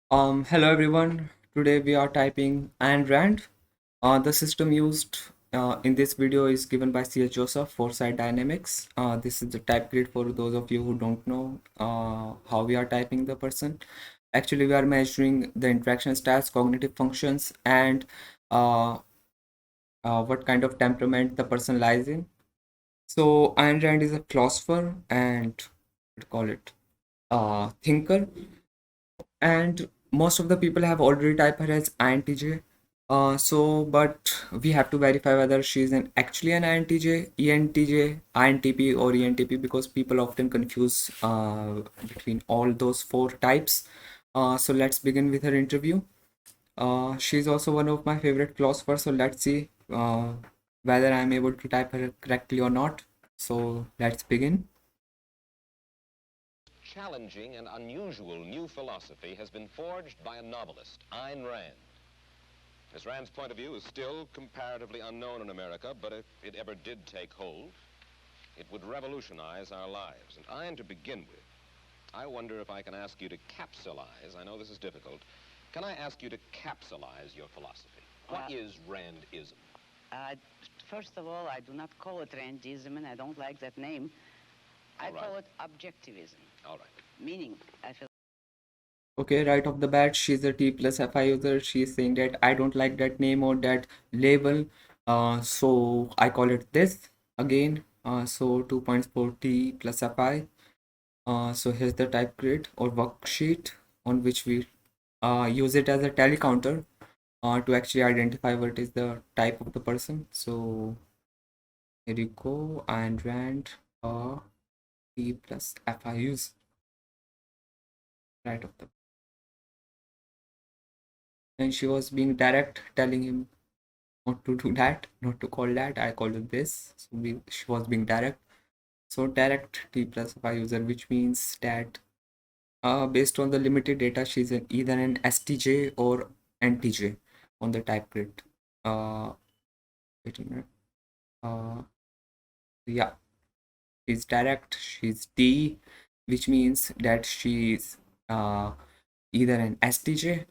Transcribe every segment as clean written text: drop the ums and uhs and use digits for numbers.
Hello everyone. Today we are typing Ayn Rand. The system used in this video is given by C.H. Joseph for site dynamics. This is the type grid for those of you who don't know how we are typing the person. Actually, we are measuring the interaction styles, cognitive functions, and uh, what kind of temperament the person lies in. So Ayn Rand is a philosopher and what call it thinker, and most of the people have already typed her as INTJ. But we have to verify whether she's actually an INTJ, ENTJ, INTP, or ENTP because people often confuse between all those four types. So let's begin with her interview. She's also one of my favorite philosophers, so let's see whether I'm able to type her correctly or not. So let's begin. Challenging and unusual new philosophy has been forged by a novelist, Ayn Rand. Miss Rand's point of view is still comparatively unknown in America, but if it ever did take hold, it would revolutionize our lives. And Ayn, to begin with, I wonder if I can ask you to capsulize, I know this is difficult, can I ask you to capsulize your philosophy? What is Randism? Uh, First of all, I do not call it Randism, and I don't like that name. I All right. call it objectivism, All right. meaning I feel Okay, right off the bat, she's a T plus FI user. She's saying that I don't like that name or that label. So I call it this again. So 2 points for T plus FI. So here's the type grid or worksheet on which we use it as a tally counter to actually identify what is the type of the person. So here you go, and Rand T plus FI use right off the, and she was being direct, telling him not to do that, not to call that. I call it this. So she was being direct. So direct T plus Y user, which means that based on the limited data, she's either an STJ or NTJ on the type grid. Uh, Wait a minute. Uh, yeah, she's direct. She's D, which means that she's either an STJ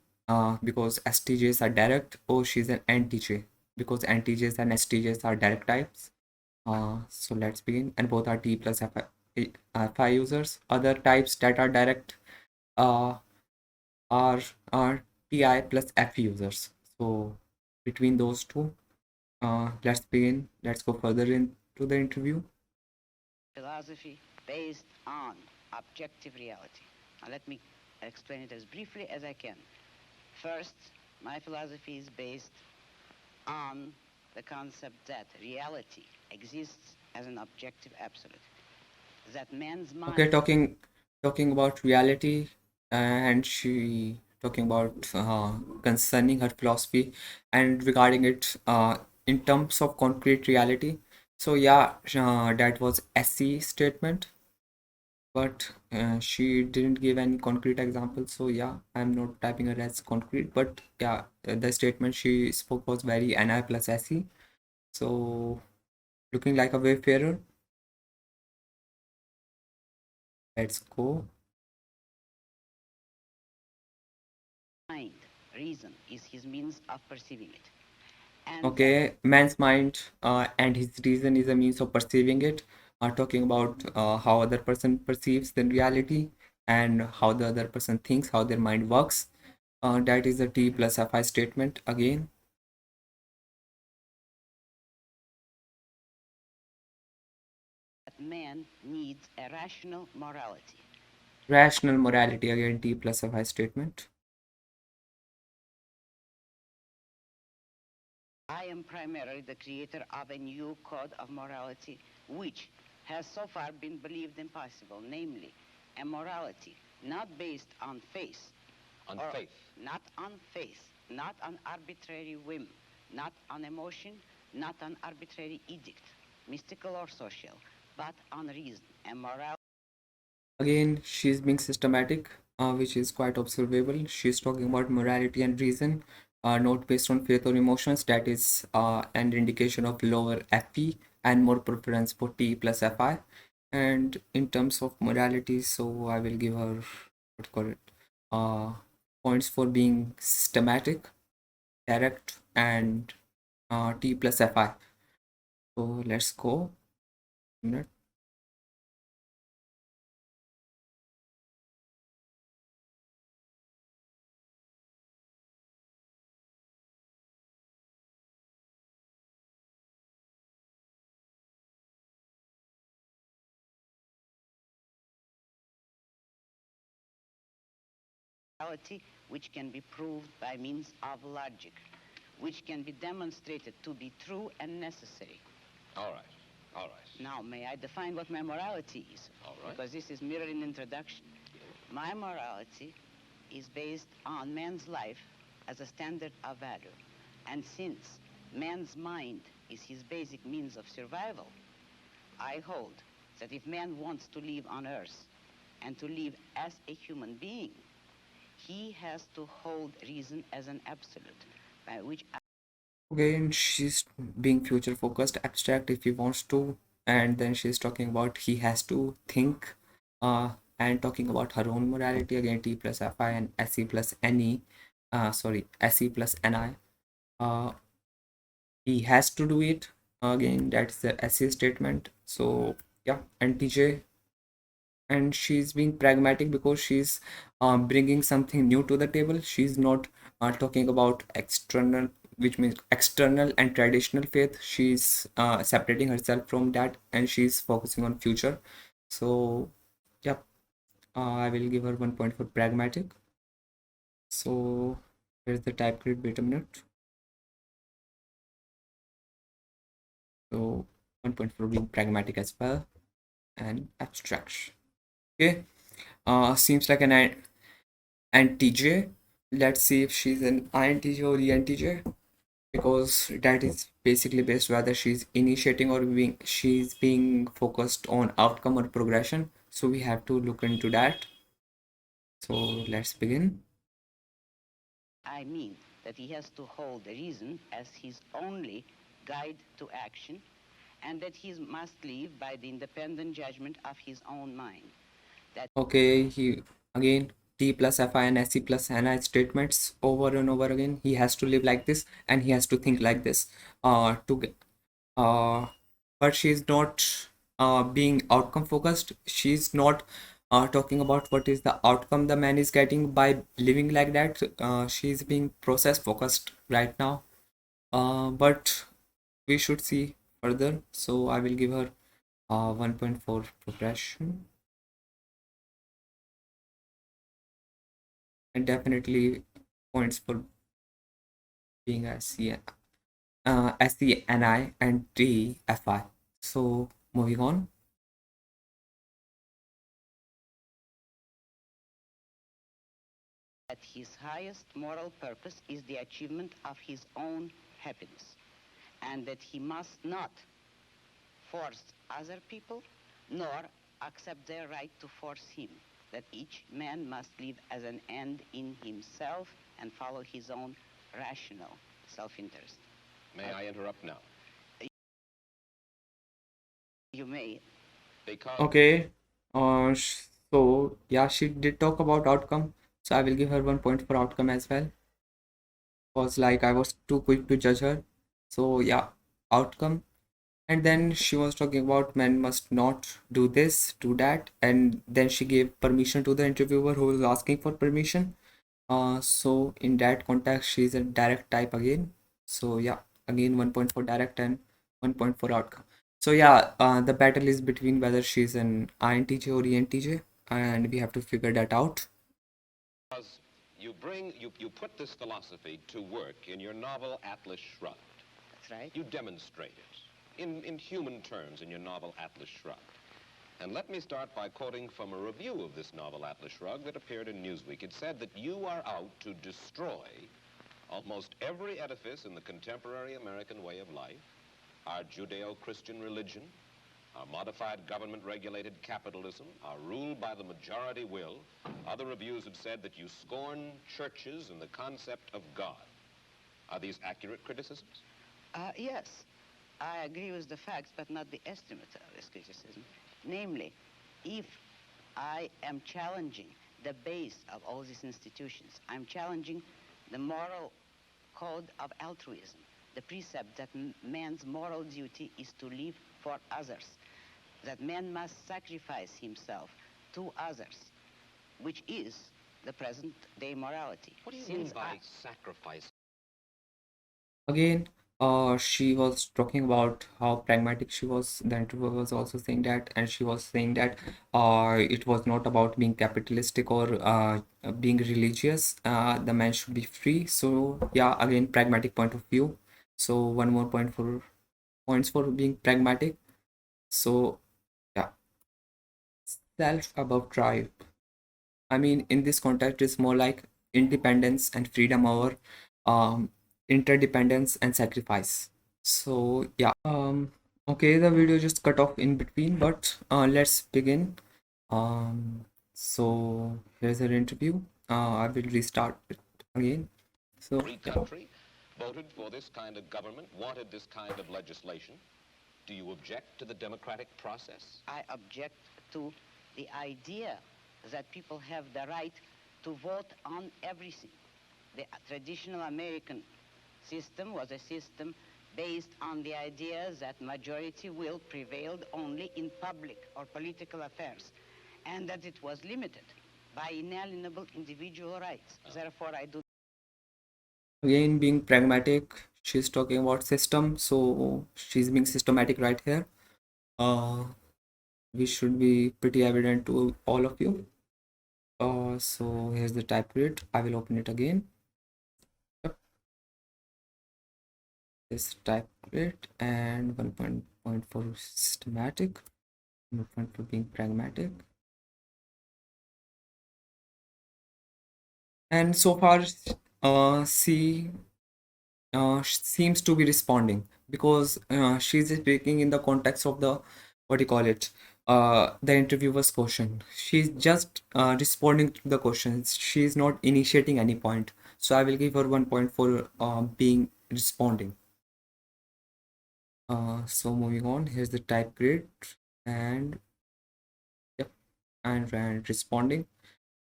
because STJs are direct, or she's an NTJ because NTJs and STJs are direct types. So let's begin. And both are T plus FI users. Other types that are direct uh, are TI plus F users. So between those two, let's begin. Let's go further into the interview. philosophy based on objective reality. Now let me explain it as briefly as I can. First, my philosophy is based on the concept that reality exists as an objective absolute. That man's Okay, mind talking about reality, and she talking about concerning her philosophy and regarding it in terms of concrete reality. So yeah, that was SC statement, but she didn't give any concrete examples. So yeah, I'm not typing her as concrete, but yeah, the statement she spoke was very NI plus SE. So looking like a wayfarer. Let's go. mind, reason, is his means of perceiving it. And that Okay, man's mind and his reason is a means of perceiving it. Talking about how other person perceives the reality and how the other person thinks, how their mind works. That is a T plus FI statement again. man needs a rational morality. Rational morality again, T plus FI statement. I am primarily the creator of a new code of morality which has so far been believed impossible, namely a morality not based on faith, On or faith. not on faith, not on arbitrary whim, not on emotion, not on arbitrary edict, mystical or social, but on reason, a morality. Again, she's being systematic, which is quite observable. She's talking about morality and reason, not based on faith or emotions. That is an indication of lower FE and more preference for T plus FI. And in terms of morality, so I will give her what call it, uh, points for being systematic, direct, and T plus Fi. So let's go. Minute. Reality which can be proved by means of logic, which can be demonstrated to be true and necessary. All right. All right. Now, may I define what my morality is? All right. Because this is merely an introduction. My morality is based on man's life as a standard of value. And since man's mind is his basic means of survival, I hold that if man wants to live on earth and to live as a human being, he has to hold reason as an absolute, by which Again, she's being future focused, abstract if he wants to, and then she's talking about he has to think, and talking about her own morality again, T plus Fi and Se plus Ne, Se plus Ni. He has to do it. Again, that's the Se statement. So yeah, and TJ, and she's being pragmatic because she's bringing something new to the table. She's not talking about external, which means external and traditional faith. She's separating herself from that, and she's focusing on future. So yeah, I will give her 1 point for pragmatic. So here's the type grid. Wait a minute. So 1 point for being pragmatic as well, and abstraction. Okay, seems like an INTJ. Let's see if she's an INTJ or ENTJ, because that is basically based whether she's initiating or she's being focused on outcome or progression. So we have to look into that. So let's begin. I mean that he has to hold reason as his only guide to action, and that he must live by the independent judgment of his own mind. Okay, he again T plus Fi and Se plus Ni statements over and over again. He has to live like this and he has to think like this. To uh, but she's not being outcome focused. She's not talking about what is the outcome the man is getting by living like that. She's being process focused right now. But we should see further. So I will give her 1.4 progression, and definitely points for being a SCNI and TFI. So moving on. That his highest moral purpose is the achievement of his own happiness, and that he must not force other people nor accept their right to force him, that each man must live as an end in himself and follow his own rational self-interest. May I interrupt now? You may. Because Okay. So yeah, she did talk about outcome. So I will give her 1 point for outcome as well. Was like I was too quick to judge her. So yeah, outcome. And then she was talking about men must not do this, do that, and then she gave permission to the interviewer who was asking for permission. So in that context, she's a direct type again. So yeah, again 1 point for direct and 1 point for outcome. So yeah, the battle is between whether she's an INTJ or ENTJ, and we have to figure that out. you put this philosophy to work in your novel Atlas Shrugged. That's right. You demonstrate it in human terms in your novel Atlas Shrugged. And let me start by quoting from a review of this novel Atlas Shrugged that appeared in Newsweek. It said that you are out to destroy almost every edifice in the contemporary American way of life, our Judeo-Christian religion, our modified government-regulated capitalism, our rule by the majority will. Other reviews have said that you scorn churches and the concept of God. Are these accurate criticisms? Yes, I agree with the facts, but not the estimate of this criticism. Namely, if I am challenging the base of all these institutions. I'm challenging the moral code of altruism, the precept that man's moral duty is to live for others, that man must sacrifice himself to others, which is the present-day morality. What do you mean by sacrifice? Again, she was talking about how pragmatic she was. The interviewer was also saying that, and she was saying that it was not about being capitalistic or being religious. The man should be free. So yeah, again, pragmatic point of view. So one more point for points for being pragmatic. So yeah, self above tribe. I mean, in this context, it's more like independence and freedom over um, interdependence and sacrifice. So yeah, okay, the video just cut off in between, but let's begin. So here's an interview. I will restart it again. So Free yeah. country voted for this kind of government, wanted this kind of legislation. Do you object to the democratic process? I object to the idea that people have the right to vote on everything. The traditional American system was a system based on the idea that majority will prevailed only in public or political affairs, and that it was limited by inalienable individual rights. Therefore, I do. Again, being pragmatic, she's talking about system, so she's being systematic right here. Which should be pretty evident to all of you. So here's the type grid. I will open it again. Yep. This type grid and 1.point for systematic, 1 point for being pragmatic. And so far, C seems to be responding because she's speaking in the context of the what do you call it, the interviewer's question. She's just responding to the questions. She's not initiating any point, so I will give her 1 point for being responding. So moving on, here's the type grid, and yep, and responding.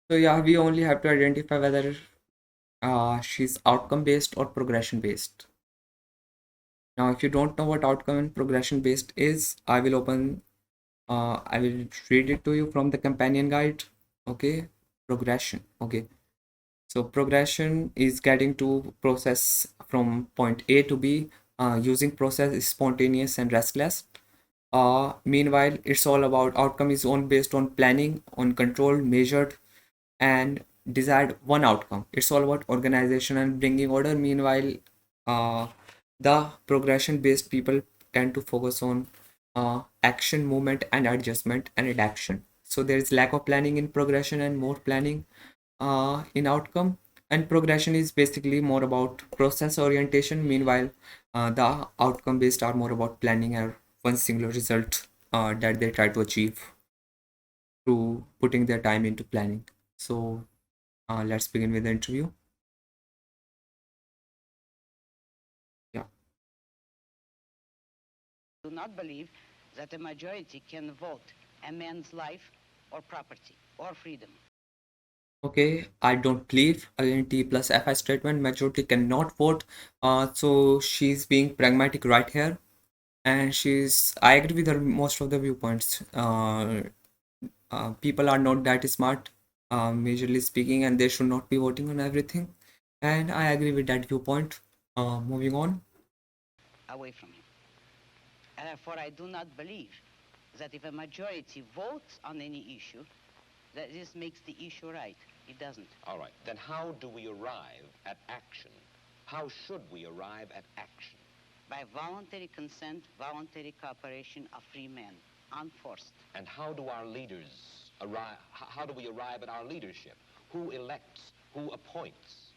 So yeah, we only have to identify whether she's outcome based or progression based. Now, if you don't know what outcome and progression based is, I will read it to you from the companion guide. Okay, progression. Okay, so progression is getting to process from point A to B. Using process is spontaneous and restless. Meanwhile, it's all about outcome is on based on planning, on control, measured, and desired one outcome. It's all about organization and bringing order. Meanwhile, uh, the progression based people tend to focus on action, movement, and adjustment and redaction. So there is lack of planning in progression and more planning in outcome. And progression is basically more about process orientation. Meanwhile, the outcome based are more about planning and one singular result that they try to achieve through putting their time into planning. So let's begin with the interview. Yeah. Do not believe that a majority can vote a man's life or property or freedom. Okay, I don't believe again T plus FI statement majority cannot vote. So she's being pragmatic right here, and I agree with her most of the viewpoints. People are not that smart, majorly speaking, and they should not be voting on everything. And I agree with that viewpoint. Moving on. Away from him. Therefore, I do not believe that if a majority votes on any issue, that this makes the issue right. It doesn't. All right, then how do we arrive at action? How should we arrive at action? By voluntary consent, voluntary cooperation of free men, unforced. And how do our leaders arrive, how do we arrive at our leadership? Who elects? Who appoints?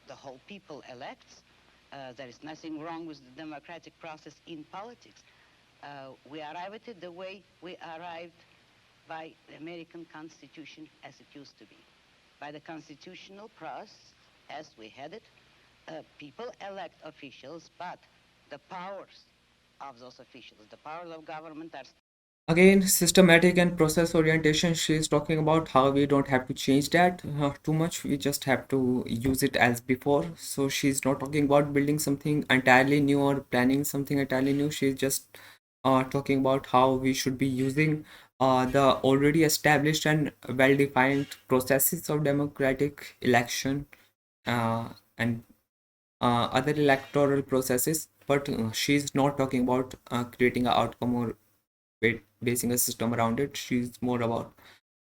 The whole people elects. There is nothing wrong with the democratic process in politics. We arrive at it the way we arrived by the American Constitution as it used to be. By the constitutional process as we had it, people elect officials, but the powers of those officials, the powers of government are Again, systematic and process orientation. She's talking about how we don't have to change that too much. We just have to use it as before. So she's not talking about building something entirely new or planning something entirely new. She's just talking about how we should be using the already established and well-defined processes of democratic election and other electoral processes. But she's not talking about creating an outcome or basing a system around it. She's more about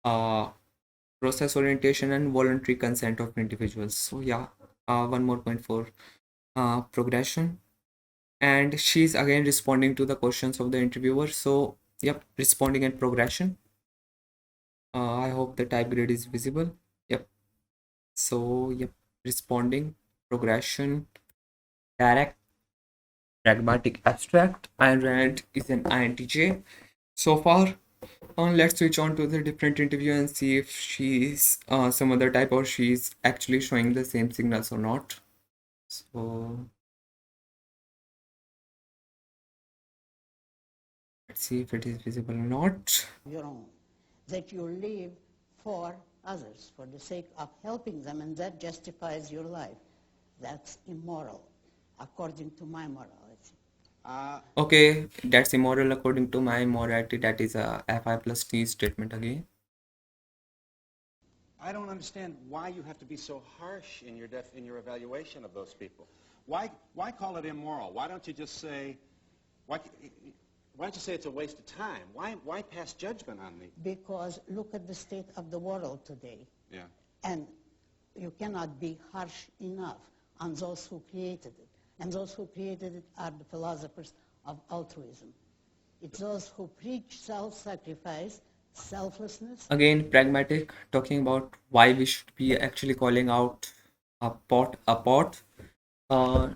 uh, process orientation and voluntary consent of individuals. So yeah, one more point for progression. And she's again responding to the questions of the interviewer. So yep, responding and progression. I hope the type grid is visible. Yep. So yep, responding, progression, direct, pragmatic, abstract. Ayn Rand is an INTJ so far. Let's switch on to the different interview and see if she's some other type or she's actually showing the same signals or not. So let's see if it is visible or not. Your own, that you live for others, for the sake of helping them, and that justifies your life. That's immoral, according to my morality. Okay, that's immoral according to my morality. That is a Fi plus T statement again. I don't understand why you have to be so harsh in your evaluation of those people. Why call it immoral? Why don't you just say why why don't you say it's a waste of time? Why pass judgment on me? Because look at the state of the world today. Yeah. And you cannot be harsh enough on those who created it. And those who created it are the philosophers of altruism. It's those who preach self-sacrifice, selflessness. Again, pragmatic, talking about why we should be actually calling out a pot. Uh,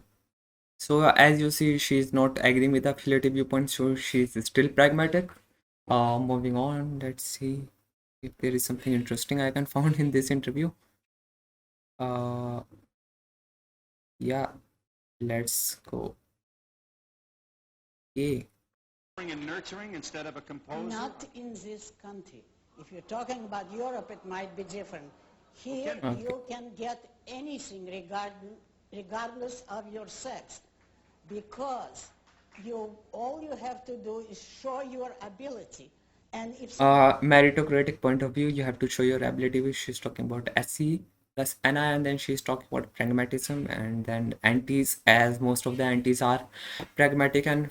So as you see, she's not agreeing with the affiliative viewpoint, so she's still pragmatic. Moving on, let's see if there is something interesting I can find in this interview. Uh, yeah, let's go. Okay. And nurturing instead of a composer? Not in this country. If you're talking about Europe, it might be different. Here, Okay. you can get anything regardless of your sex, because all you have to do is show your ability. And if Meritocratic point of view, you have to show your ability, which she's talking about SE plus NI, and then she's talking about pragmatism, and then antis, as most of the antis are pragmatic and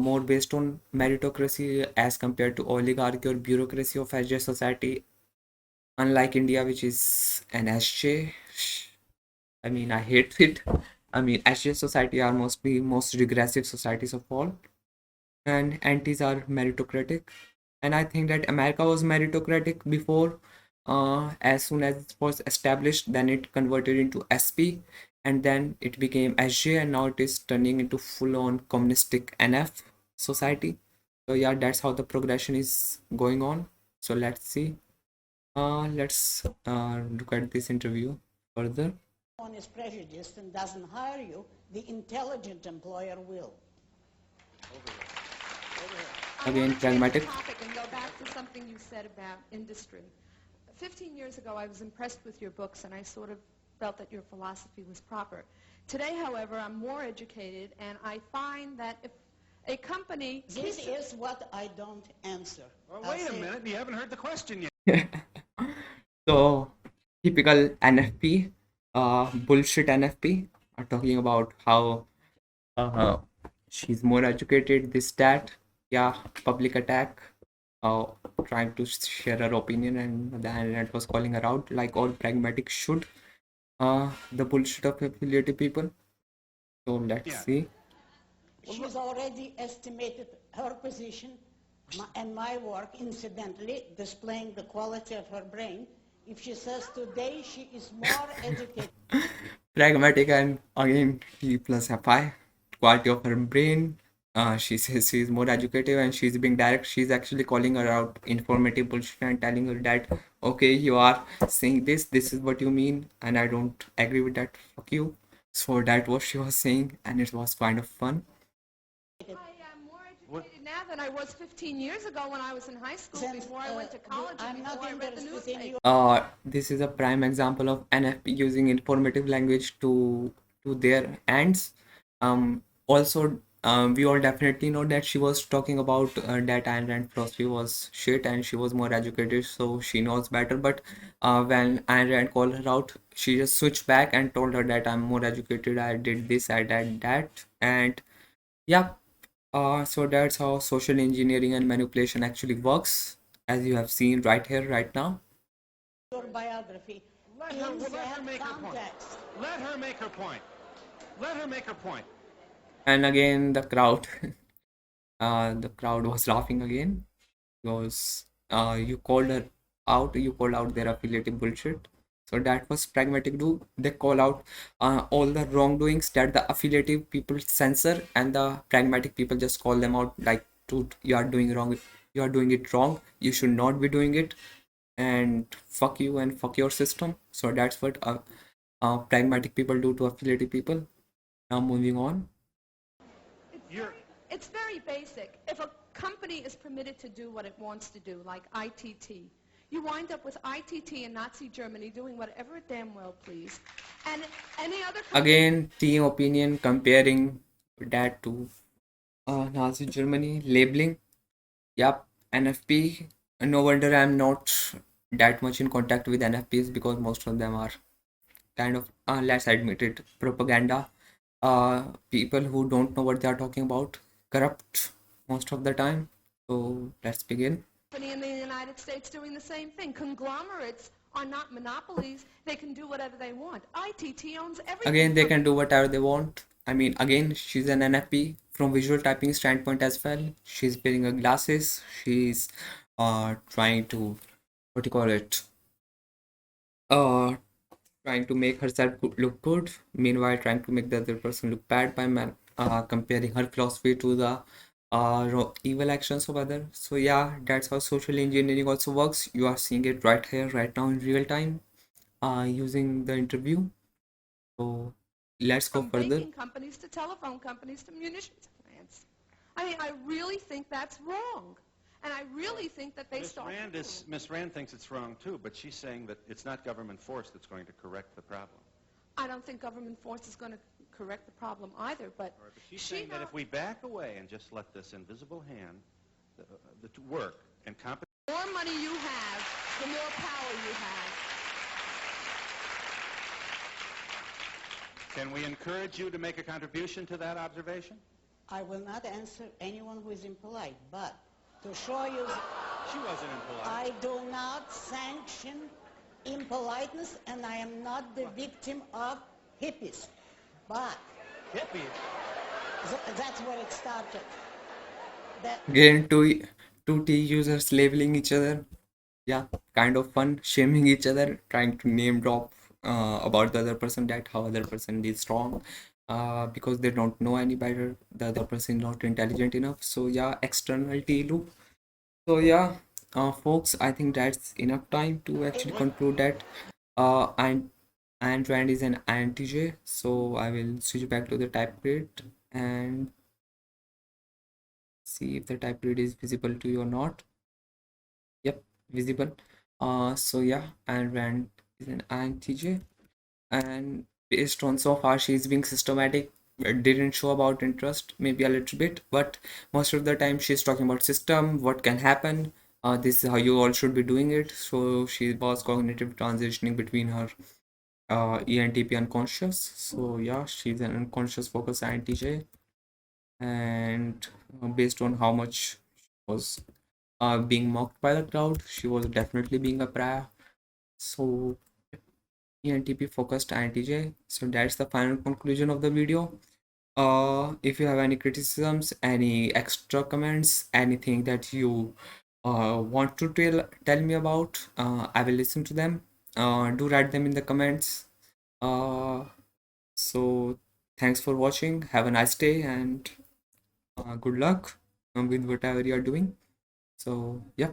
more based on meritocracy as compared to oligarchy or bureaucracy of SJ society, unlike India, which is an SJ. I mean, I hate it. I mean, SJ society are mostly most regressive societies of all, and antis are meritocratic. And I think that America was meritocratic before. As soon as it was established, then it converted into SP, and then it became SJ, and now it is turning into full-on communistic NF society. So yeah, that's how the progression is going on. So let's see. Let's look at this interview further. one is prejudiced and doesn't hire you, the intelligent employer will. I Again, want to change the pragmatic. topic and go back to something you said about industry. 15 years ago, I was impressed with your books, and I sort of felt that your philosophy was proper. Today, however, I'm more educated, and I find that if a company This keeps... is what I don't answer. Well, I'll wait a say- minute, you haven't heard the question yet. So, typical NFP, bullshit NFP, are talking about how uh, she's more educated, this, that. Yeah, public attack, uh, trying to share her opinion, and the internet was calling her out like all pragmatic should. The bullshit of affiliated people. So, let's Yeah. see. She's already estimated her position and my work, incidentally, displaying the quality of her brain. If she says today she is more educated, Pragmatic and again T plus FI, quality of her brain. She says she's more educative and she's being direct. She's actually calling her out informative bullshit and telling her that, okay, you are saying this is what you mean, and I don't agree with that. Fuck you. So that was she was saying, and it was kind of fun. I am more educated now than I was 15 years ago when I was in high school, Then, before I went to college, I'm and not before I read the interested in newspaper. This is a prime example of NFP using informative language to their ends. Also, we all definitely know that she was talking about that Ayn Rand philosophy was shit and she was more educated, so she knows better. But when Ayn Rand called her out, she just switched back and told her that I'm more educated, I did this, I did that, and yeah. So that's how social engineering and manipulation actually works, as you have seen right here, right now. your biography in Let her that make her point. context. Let her make her point. Let her make her point. And again, the crowd was laughing again because you called out their affiliative bullshit. So that was pragmatic do. They call out all the wrongdoings that the affiliative people censor, and the pragmatic people just call them out like, dude, you are doing wrong. You are doing it wrong. You should not be doing it, and fuck you and fuck your system. So that's what pragmatic people do to affiliative people. Now moving on. You're, It's very basic. If a company is permitted to do what it wants to do, like ITT, you wind up with ITT in Nazi Germany doing whatever it damn well please. And any other company... Again, team opinion comparing that to Nazi Germany, labeling. Yep, NFP. No wonder I'm not that much in contact with NFPs because most of them are kind of, let's admit it, propaganda. People who don't know what they are talking about, corrupt most of the time. So let's begin. in the United States doing the same thing. Conglomerates are not monopolies. They can do whatever they want. ITT owns everything. Again, they can do whatever they want. I mean, again, she's an NFP from visual typing standpoint as well. She's wearing her glasses. She's trying to, what do you call it? Uh, Trying to make herself look good, meanwhile trying to make the other person look bad by comparing her philosophy to the evil actions of others. So yeah, that's how social engineering also works. You are seeing it right here, right now in real time, using the interview. So let's go From further. banking companies to telephone companies to munitions plants. I mean, I really think that's wrong. And I really think that they start... Miss Rand thinks it's wrong too, but she's saying that it's not government force that's going to correct the problem. I don't think government force is going to correct the problem either, but... Right, but she's saying that if we back away and just let this invisible hand work and compensate... The more money you have, the more power you have. Can we encourage you to make a contribution to that observation? I will not answer anyone who is impolite, but to show you, She wasn't impolite. I do not sanction impoliteness, and I am not the victim of hippies. But Hippie. that's where it started. That Again, two T users labeling each other. Yeah, kind of fun, shaming each other, trying to name drop about the other person, that how other person is wrong, because they don't know any better. The other person is not intelligent enough. So yeah, externality loop. So yeah, folks, I think that's enough time to actually conclude that Ayn Rand is an INTJ. So I will switch back to the type grid and see if the type grid is visible to you or not. Yep, visible. So yeah, Ayn Rand is an INTJ, and based on so far she's being systematic. Didn't show about interest, maybe a little bit, but most of the time she's talking about system, what can happen. This is how you all should be doing it. So she was cognitive transitioning between her ENTP unconscious. So yeah, she's an unconscious focus INTJ, and based on how much she was being mocked by the crowd, she was definitely being a pariah. So ENTP focused INTJ. So that's the final conclusion of the video. If you have any criticisms, any extra comments, anything that you want to tell me about, I will listen to them. Do write them in the comments. So thanks for watching. Have a nice day and good luck with whatever you are doing. So yeah.